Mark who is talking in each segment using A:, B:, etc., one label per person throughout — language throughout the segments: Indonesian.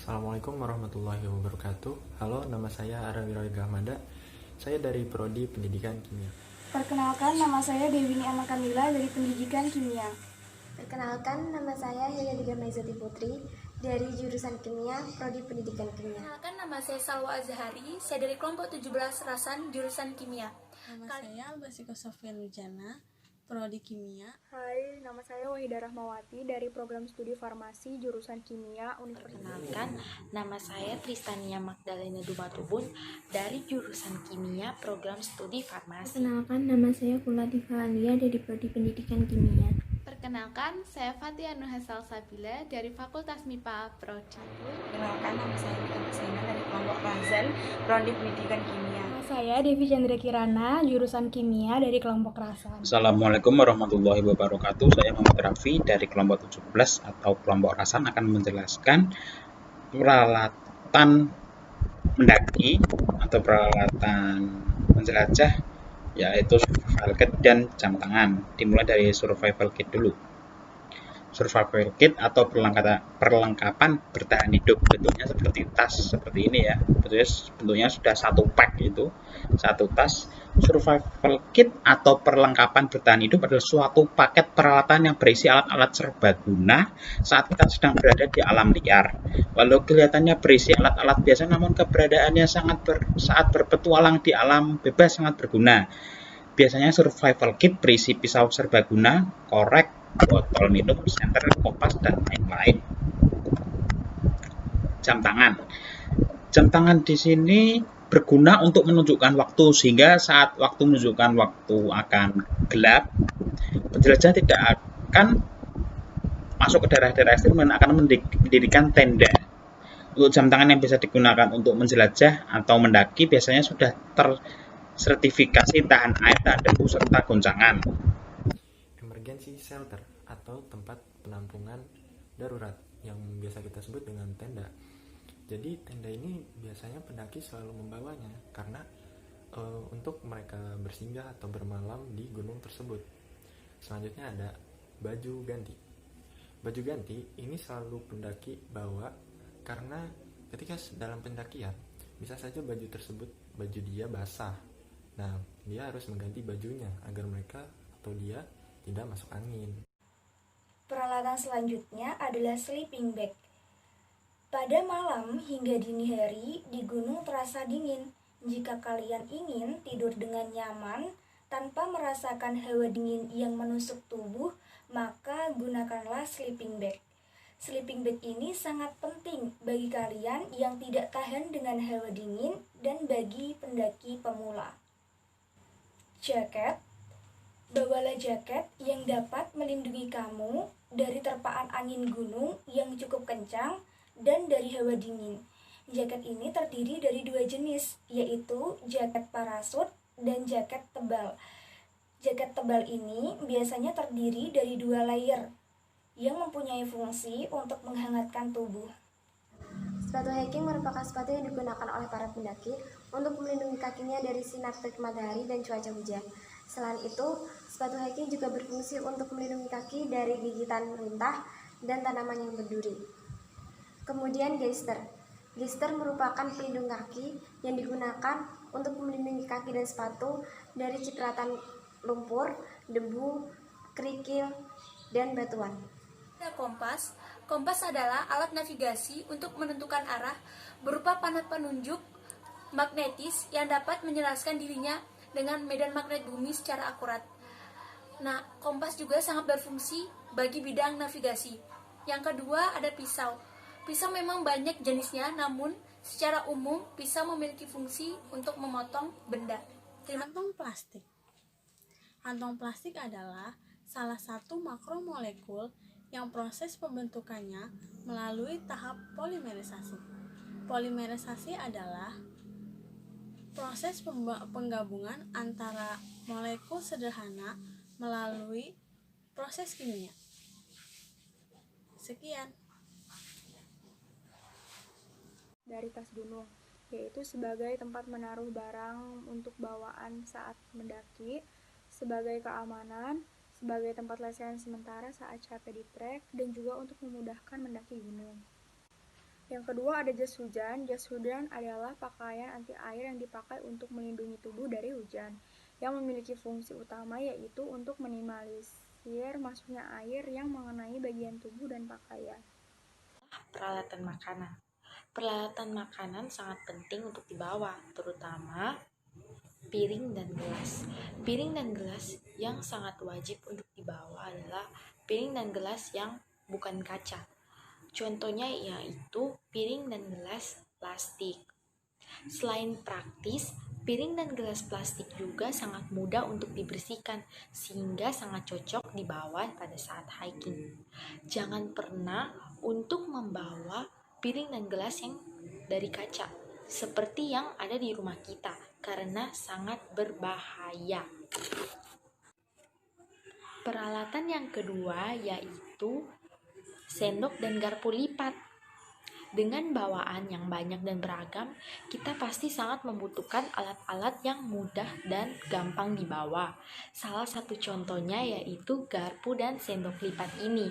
A: Assalamualaikum warahmatullahi wabarakatuh. Halo, nama saya Arawira Gahmada. Saya dari Prodi Pendidikan Kimia.
B: Perkenalkan, nama saya Dewini Anna Kamila dari Pendidikan Kimia.
C: Perkenalkan, nama saya Hayatiga Maizati Putri dari jurusan Kimia, Prodi Pendidikan Kimia.
D: Perkenalkan, nama saya Salwa Azhari, saya dari kelompok 17 Rasan, jurusan Kimia.
E: Nama saya Basiko Sofian Wijana, Prodi Kimia.
B: Hai, nama saya Wahida Rahmawati dari program studi farmasi jurusan Kimia Universitas.
F: Perkenalkan, nama saya Tristania Magdalena Dumatubun dari jurusan Kimia program studi farmasi.
G: Perkenalkan, nama saya Kulatifah Alia dari Prodi Pendidikan Kimia.
H: Perkenalkan, saya Fatia Nuhasal Sabila dari Fakultas MIPA Prodi.
I: Perkenalkan, nama saya Nika Husseina dari kelompok Razan, Prodi Pendidikan Kimia.
B: Nama saya Devi Chandra Kirana, jurusan Kimia dari kelompok Rasan.
J: Assalamualaikum warahmatullahi wabarakatuh. Saya Muhammad Raffi dari kelompok 17 atau kelompok Rasan akan menjelaskan peralatan mendaki atau peralatan menjelajah, yaitu survival kit dan jam tangan. Dimulai dari survival kit dulu. Survival kit atau perlengkapan bertahan hidup, bentuknya seperti tas seperti ini ya. Bentuknya sudah satu pack, itu satu tas. Survival kit atau perlengkapan bertahan hidup adalah suatu paket peralatan yang berisi alat-alat serbaguna saat kita sedang berada di alam liar. Walau kelihatannya berisi alat-alat biasa, namun keberadaannya saat berpetualang di alam bebas sangat berguna. Biasanya survival kit berisi pisau serbaguna, korek, botol minum, senter, kompas, dan lain-lain. Jam tangan. Jam tangan di sini berguna untuk menunjukkan waktu, sehingga saat waktu menunjukkan waktu akan gelap, penjelajah tidak akan masuk ke daerah-daerah ekstrim dan akan mendirikan tenda. Untuk jam tangan yang bisa digunakan untuk menjelajah atau mendaki biasanya sudah tersertifikasi tahan air, tahan debu, serta goncangan.
A: Emergency shelter atau tempat penampungan darurat yang biasa kita sebut dengan tenda. Jadi tenda ini biasanya pendaki selalu membawanya karena untuk mereka bersinggah atau bermalam di gunung tersebut. Selanjutnya ada baju ganti. Baju ganti ini selalu pendaki bawa karena ketika dalam pendakian bisa saja baju tersebut, baju dia basah. Nah, dia harus mengganti bajunya agar mereka atau dia tidak masuk angin.
B: Peralatan selanjutnya adalah sleeping bag. Pada malam hingga dini hari di gunung terasa dingin. Jika kalian ingin tidur dengan nyaman tanpa merasakan hawa dingin yang menusuk tubuh, maka gunakanlah sleeping bag. Sleeping bag ini sangat penting bagi kalian yang tidak tahan dengan hawa dingin dan bagi pendaki pemula. Jaket. Bawalah jaket yang dapat melindungi kamu dari terpaan angin gunung yang cukup kencang dan dari hawa dingin. Jaket ini terdiri dari dua jenis, yaitu jaket parasut dan jaket tebal. Jaket tebal ini biasanya terdiri dari dua layer yang mempunyai fungsi untuk menghangatkan tubuh.
C: Sepatu hiking merupakan sepatu yang digunakan oleh para pendaki untuk melindungi kakinya dari sinar terik matahari dan cuaca hujan. Selain itu, sepatu hiking juga berfungsi untuk melindungi kaki dari gigitan lintah dan tanaman yang berduri. Kemudian geister. Geister merupakan pelindung kaki yang digunakan untuk melindungi kaki dan sepatu dari cipratan lumpur, debu, kerikil, dan batuan.
D: Ada kompas. Kompas adalah alat navigasi untuk menentukan arah berupa panel penunjuk magnetis yang dapat menjelaskan dirinya dengan medan magnet bumi secara akurat. Nah, kompas juga sangat berfungsi bagi bidang navigasi. Yang kedua ada pisau. Pisau memang banyak jenisnya, namun secara umum pisau memiliki fungsi untuk memotong benda.
E: Kantong plastik. Kantong plastik adalah salah satu makromolekul yang proses pembentukannya melalui tahap polimerisasi. Polimerisasi adalah proses penggabungan antara molekul sederhana melalui proses kimia. Sekian.
B: Dari tas gunung, yaitu sebagai tempat menaruh barang untuk bawaan saat mendaki, sebagai keamanan, sebagai tempat lesehan sementara saat capek di trek, dan juga untuk memudahkan mendaki gunung.
K: Yang kedua ada jas hujan. Jas hujan adalah pakaian anti air yang dipakai untuk melindungi tubuh dari hujan, yang memiliki fungsi utama yaitu untuk minimalisir masuknya air yang mengenai bagian tubuh dan pakaian.
F: Peralatan makanan. Peralatan makanan sangat penting untuk dibawa, terutama piring dan gelas. Piring dan gelas yang sangat wajib untuk dibawa adalah piring dan gelas yang bukan kaca. Contohnya yaitu piring dan gelas plastik. Selain praktis, piring dan gelas plastik juga sangat mudah untuk dibersihkan, sehingga sangat cocok dibawa pada saat hiking. Jangan pernah untuk membawa piring dan gelas yang dari kaca, seperti yang ada di rumah kita, karena sangat berbahaya. Peralatan yang kedua yaitu sendok dan garpu lipat. Dengan bawaan yang banyak dan beragam, kita pasti sangat membutuhkan alat-alat yang mudah dan gampang dibawa. Salah satu contohnya yaitu garpu dan sendok lipat ini.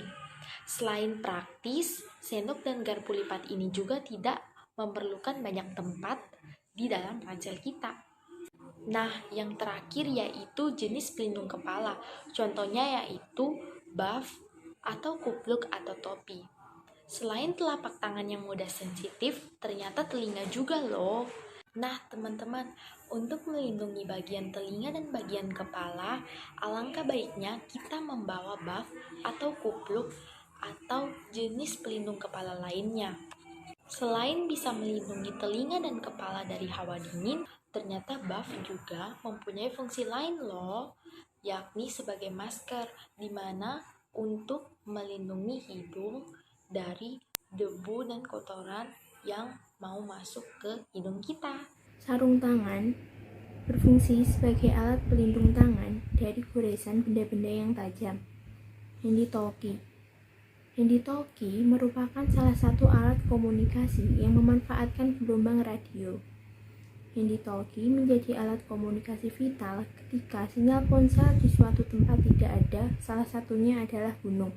F: Selain praktis, sendok dan garpu lipat ini juga tidak memerlukan banyak tempat di dalam ransel kita. Nah, yang terakhir yaitu jenis pelindung kepala. Contohnya yaitu buff atau kupluk atau topi. Selain telapak tangan yang mudah sensitif, ternyata telinga juga loh. Nah, teman-teman, untuk melindungi bagian telinga dan bagian kepala, alangkah baiknya kita membawa buff atau kupluk atau jenis pelindung kepala lainnya. Selain bisa melindungi telinga dan kepala dari hawa dingin, ternyata buff juga mempunyai fungsi lain loh, yakni sebagai masker, di mana untuk melindungi hidung dari debu dan kotoran yang mau masuk ke hidung kita.
G: Sarung tangan berfungsi sebagai alat pelindung tangan dari goresan benda-benda yang tajam. Handy-talkie. Handy-talkie merupakan salah satu alat komunikasi yang memanfaatkan gelombang radio. Handy-talkie menjadi alat komunikasi vital ketika sinyal ponsel di suatu tempat tidak ada, salah satunya adalah gunung.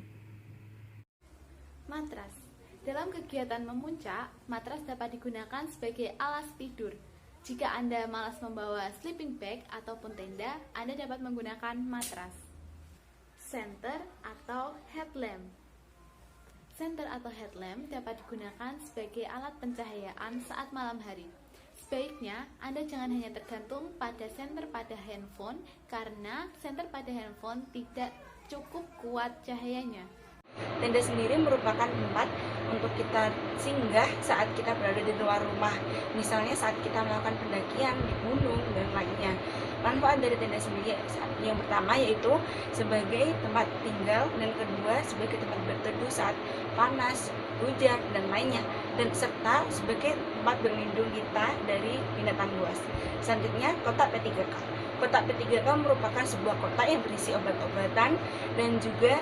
H: Matras. Dalam kegiatan memuncak, matras dapat digunakan sebagai alas tidur. Jika Anda malas membawa sleeping bag ataupun tenda, Anda dapat menggunakan matras. Senter atau headlamp. Senter atau headlamp dapat digunakan sebagai alat pencahayaan saat malam hari. Sebaiknya Anda jangan hanya tergantung pada senter pada handphone, karena senter pada handphone tidak cukup kuat cahayanya.
I: Tenda sendiri merupakan tempat untuk kita singgah saat kita berada di luar rumah, misalnya saat kita melakukan pendakian di gunung dan lainnya. Manfaat dari tenda sendiri yang pertama yaitu sebagai tempat tinggal, dan kedua sebagai tempat berteduh saat panas, hujan, dan lainnya, dan serta sebagai tempat berlindung kita dari binatang buas. Selanjutnya, kotak P3K. Kotak P3K merupakan sebuah kotak yang berisi obat-obatan dan juga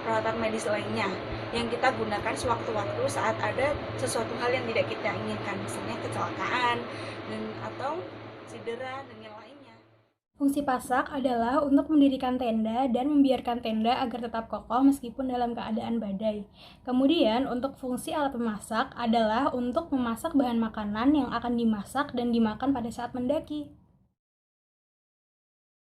I: peralatan medis lainnya yang kita gunakan sewaktu-waktu saat ada sesuatu hal yang tidak kita inginkan, misalnya kecelakaan atau cedera dan yang lainnya.
K: Fungsi pasak adalah untuk mendirikan tenda dan membiarkan tenda agar tetap kokoh meskipun dalam keadaan badai. Kemudian untuk fungsi alat memasak adalah untuk memasak bahan makanan yang akan dimasak dan dimakan pada saat mendaki.